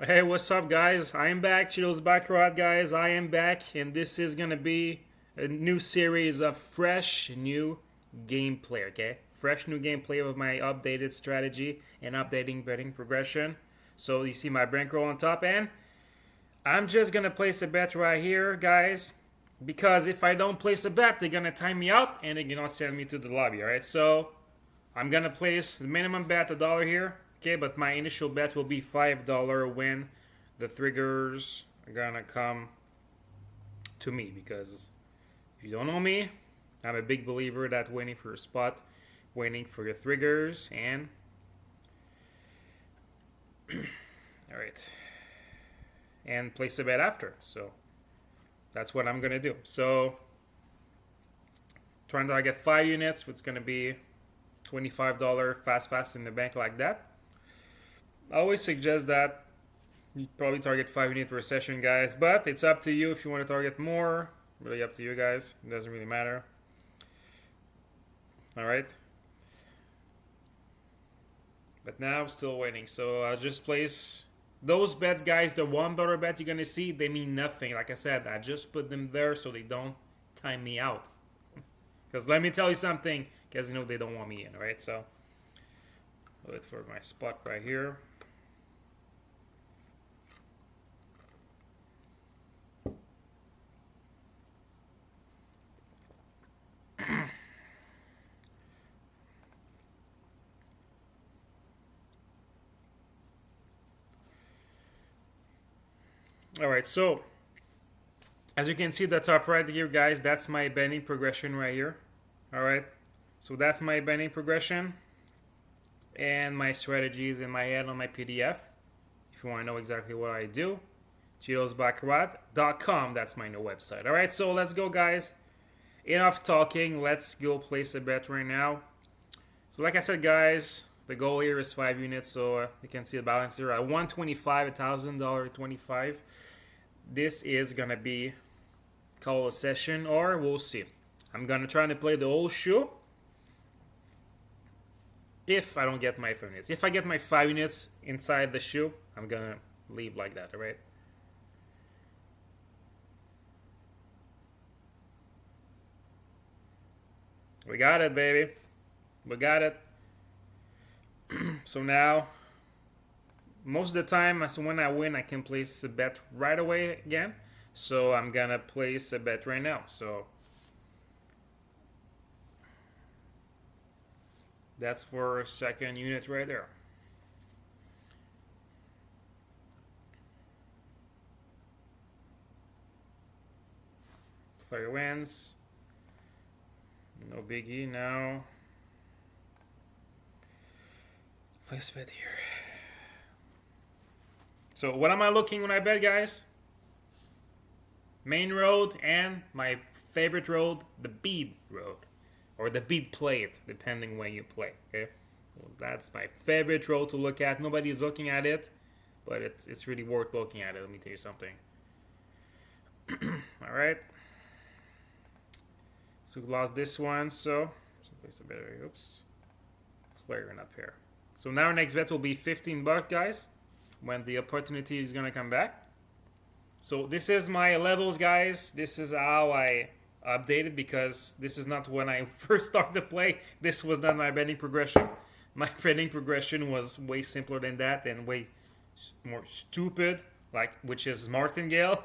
Hey, what's up, guys? I am back, cheetosbaccarat, guys. I am back, and this is gonna be a new series of fresh new gameplay. Okay, fresh new gameplay of my updated strategy and updating betting progression. So you see my bankroll on top, and I'm just gonna place a bet right here, guys, because if I don't place a bet, they're gonna time me out and they're gonna send me to the lobby. All right, so I'm gonna place the minimum bet $1 here. Okay, but my initial bet will be $5 when the triggers are gonna come to me. Because if you don't know me, I'm a big believer that waiting for a spot, waiting for your triggers, and all right, and place a bet after. So that's what I'm gonna do. So trying to get 5 units, it's gonna be $25 fast in the bank like that. I always suggest that you probably target 5 units per session, guys, but it's up to you if you want to target more. Really up to you guys. It doesn't really matter. All right. But now I'm still waiting. So I'll just place those bets, guys. The $1 bet you're gonna see, they mean nothing. Like I said, I just put them there so they don't time me out. Because let me tell you something, because you know they don't want me in, right? So wait for my spot right here. All right, so as you can see the top right here, guys, that's my betting progression right here. All right, so that's my betting progression and my strategies in my head on my PDF. If you want to know exactly what I do, cheetosbaccarat.com, that's my new website. All right, so let's go, guys. Enough talking, let's go place a bet right now. So like I said, guys, the goal here is 5 units, so you can see the balance here at 125, $1,000.25. This is gonna be call a session, or we'll see. I'm gonna try to play the whole shoe if I don't get my 5 units. If I get my 5 units inside the shoe, I'm gonna leave like that, alright? We got it, baby. We got it. So now, most of the time, so when I win, I can place a bet right away again. So I'm gonna place a bet right now. So that's for a second unit right there. Player wins. No biggie now. Place bet here. So what am I looking when I bet, guys? Main road and my favorite road, the bead road. Or the bead plate, depending when you play, okay? So that's my favorite road to look at. Nobody is looking at it, but it's really worth looking at it. Let me tell you something. All right. So we lost this one, so place a better. Oops. Player up here. So now our next bet will be 15 bucks, guys, when the opportunity is gonna come back. So this is my levels, guys. This is how I updated, because this is not when I first started to play. This was not my betting progression. My betting progression was way simpler than that and way more stupid, like, which is martingale,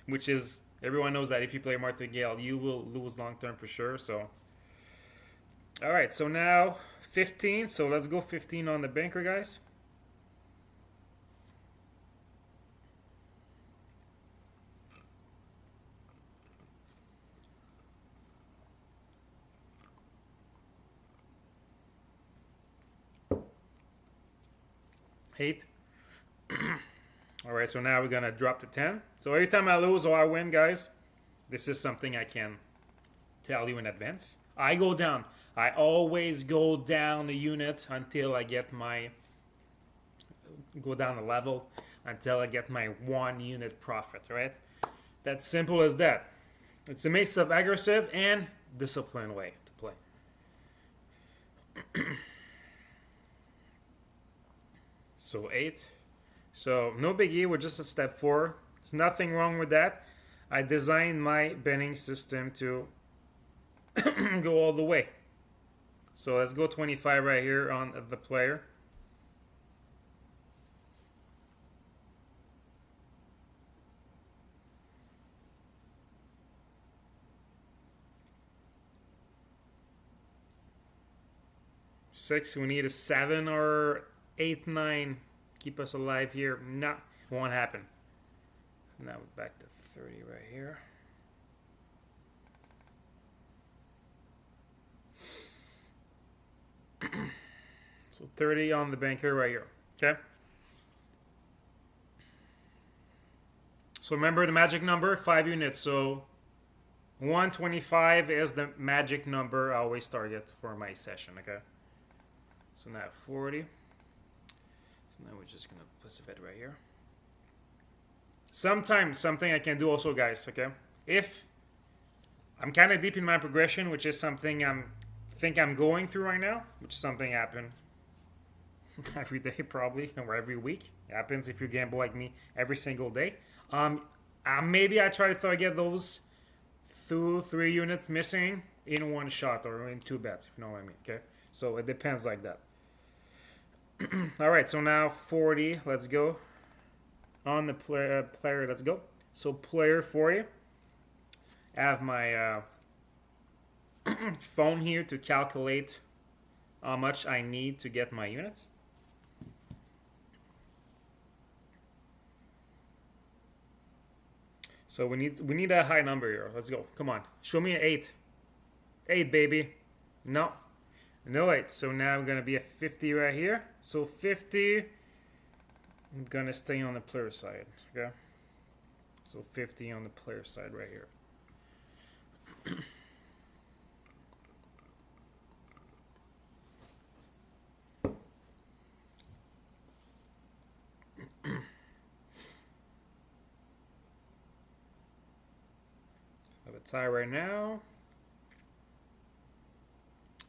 which is, everyone knows that if you play martingale, you will lose long term for sure. So all right, so now 15. So let's go 15 on the banker, guys. Eight. All right, so now we're gonna drop to 10. So every time I lose or I win, guys, this is something I can tell you in advance. I go down. I always go down a unit until I get my go down a level until I get my 1 unit profit, right? That's simple as that. It's a mix of aggressive and disciplined way to play. So 8. So no biggie, we're just at step 4. There's nothing wrong with that. I designed my betting system to go all the way. So let's go 25 right here on the player. Six, we need a 7 or 8, 9. Keep us alive here. Nah, won't happen. So now we're back to 30 right here. So 30 on the banker right here. Okay. So remember the magic number, 5 units. So 125 is the magic number I always target for my session. Okay. So now 40. So now we're just gonna place a bet right here. Sometimes something I can do also, guys. Okay. If I'm kind of deep in my progression, which is something I'm going through right now, which is something happen every day probably or every week. It happens if you gamble like me every single day. Maybe I try to target those 2-3 units missing in one shot or in 2 bets, if you know what I mean. Okay, so it depends like that. All right, so now 40. Let's go on the player. Let's go. So player 40. I have my phone here to calculate how much I need to get my units. So we need a high number here. Let's go. Come on. Show me an 8. 8, baby. No. No 8. So now I'm going to be at 50 right here. So 50. I'm going to stay on the player side. Okay. So 50 on the player side right here. Have a tie right now.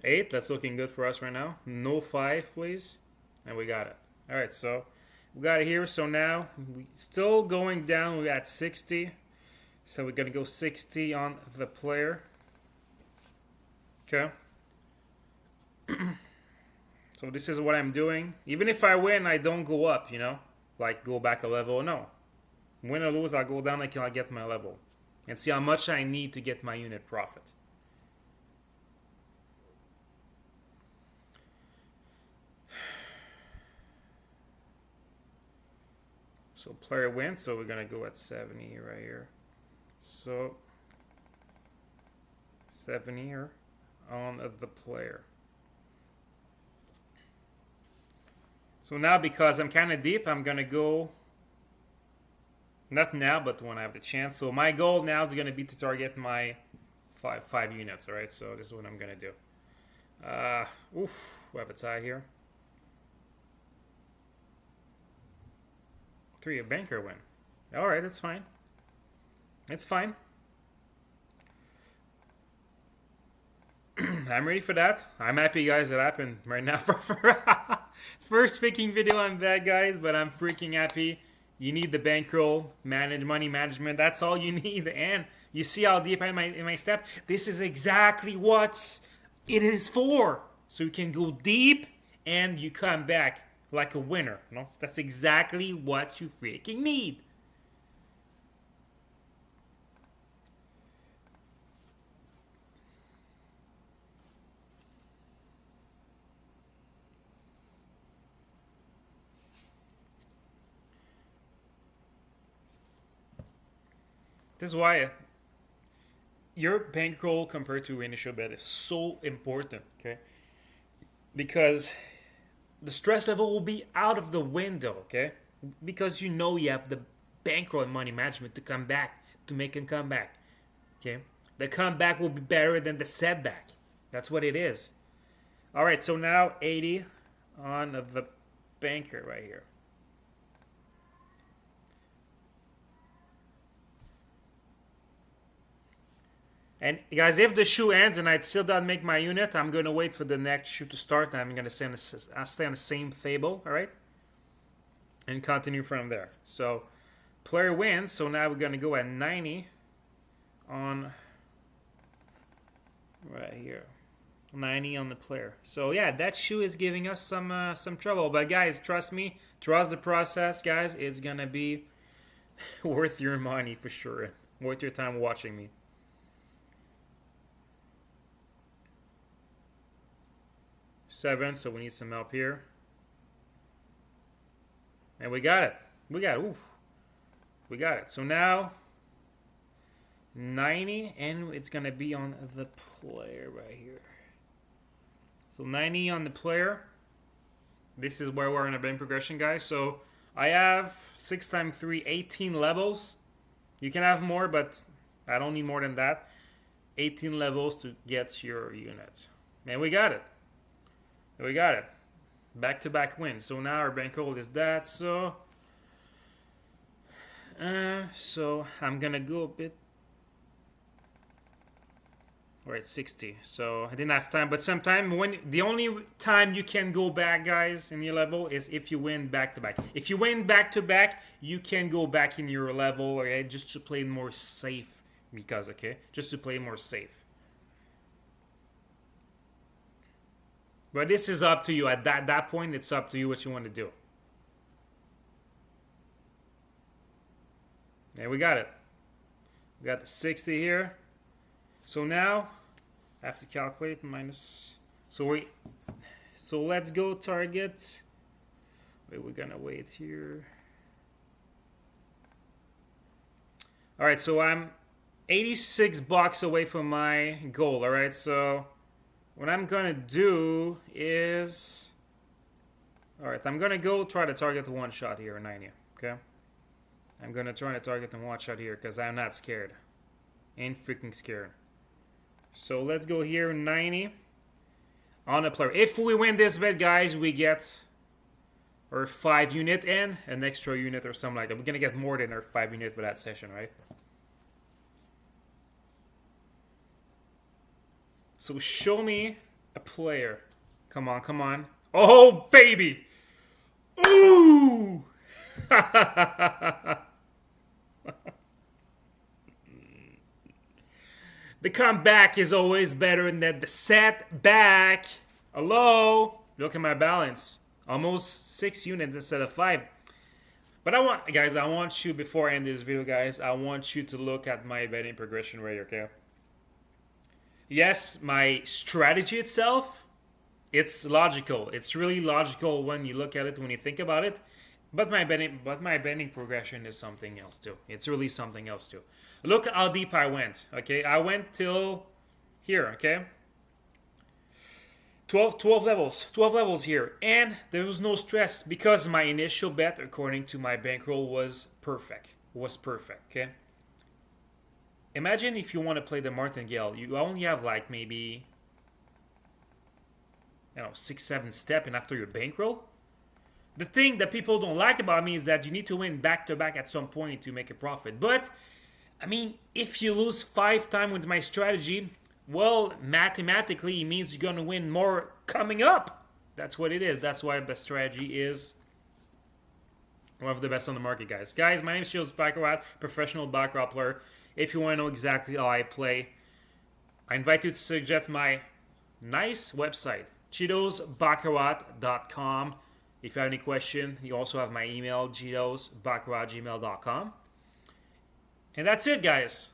8, that's looking good for us right now. No 5, please. And we got it. All right, so we got it here. So now we still going down. We're at 60. So we're going to go 60 on the player. Okay. So this is what I'm doing. Even if I win, I don't go up, you know? Like go back a level. No. Win or lose, I'll go down until I get my level. And see how much I need to get my unit profit. So player wins, so we're gonna go at 70 right here. So 70 here on the player. So now because I'm kind of deep, I'm gonna go, not now, but when I have the chance. So my goal now is gonna be to target my five units. All right, so this is what I'm gonna do. We have a tie here. 3, a banker win. All right, that's fine. It's fine. I'm ready for that. I'm happy, guys, it happened right now. First freaking video I'm back, guys, but I'm freaking happy. You need the bankroll, money management. That's all you need. And you see how deep I'm in my step? This is exactly what it is for. So you can go deep and you come back like a winner. No, that's exactly what you freaking need. This is why your bankroll compared to initial bet is so important, okay? Because the stress level will be out of the window, okay? Because you know you have the bankroll and money management to come back, to make a comeback, okay? The comeback will be better than the setback. That's what it is. All right, so now 80 on the banker right here. And guys, if the shoe ends and I still don't make my unit, I'm going to wait for the next shoe to start. And I'm going to stay on the same table, all right? and continue from there. So player wins. So now we're gonna go at 90 on right here. 90 on the player. So yeah, that shoe is giving us some trouble. But guys, trust me, trust the process, guys. It's gonna be worth your money for sure. Worth your time watching me. Seven, so we need some help here. And we got it. We got it. Oof. We got it. So now 90, and it's gonna be on the player right here. So 90 on the player. This is where we're in a bank progression, guys. So I have 6 times 3, 18 levels. You can have more, but I don't need more than that. 18 levels to get your unit. And we got it. We got it. Back-to-back wins. So now our bankroll is that. So I'm gonna go a bit. We're at 60. So I didn't have time, but sometime when the only time you can go back, guys, in your level is if you win back-to-back. If you win back-to-back, you can go back in your level, okay, just to play more safe. Because just to play more safe. But this is up to you. At that point, it's up to you what you want to do. And we got it. We got the 60 here. So now I have to calculate minus. So let's go target. Wait, we're gonna wait here. All right, so I'm 86 bucks away from my goal. All right, so what I'm gonna do is, all right, I'm gonna go try to target the one shot here, 90. Okay, I'm gonna try to target the one shot here because I'm not scared. Ain't freaking scared. So let's go here, 90 on a player. If we win this bet, guys, we get our 5 unit and an extra unit or something like that. We're gonna get more than our 5 unit for that session, right? So show me a player. Come on, come on. Oh, baby! Ooh! The comeback is always better than the setback. Hello? Look at my balance. Almost 6 units instead of 5. But I want you, before I end this video, guys, I want you to look at my betting progression rate, okay? Yes, my strategy itself, it's logical. It's really logical when you look at it, when you think about it. But my betting progression is something else too. It's really something else too. Look how deep I went. Okay, I went till here. Okay, 12 levels here, and there was no stress because my initial bet, according to my bankroll, was perfect. Okay. Imagine if you want to play the martingale, you only have like maybe, 6-7 steps, and after your bankroll. The thing that people don't like about me is that you need to win back-to-back at some point to make a profit. But, I mean, if you lose 5 times with my strategy, well, mathematically, it means you're going to win more coming up. That's what it is. That's why the strategy is one of the best on the market, guys. Guys, my name is cheetosbaccarat, professional Baccarat player. If you want to know exactly how I play, I invite you to suggest my nice website, cheetosbaccarat.com. If you have any question, you also have my email, cheetosbaccarat@gmail.com. And that's it, guys.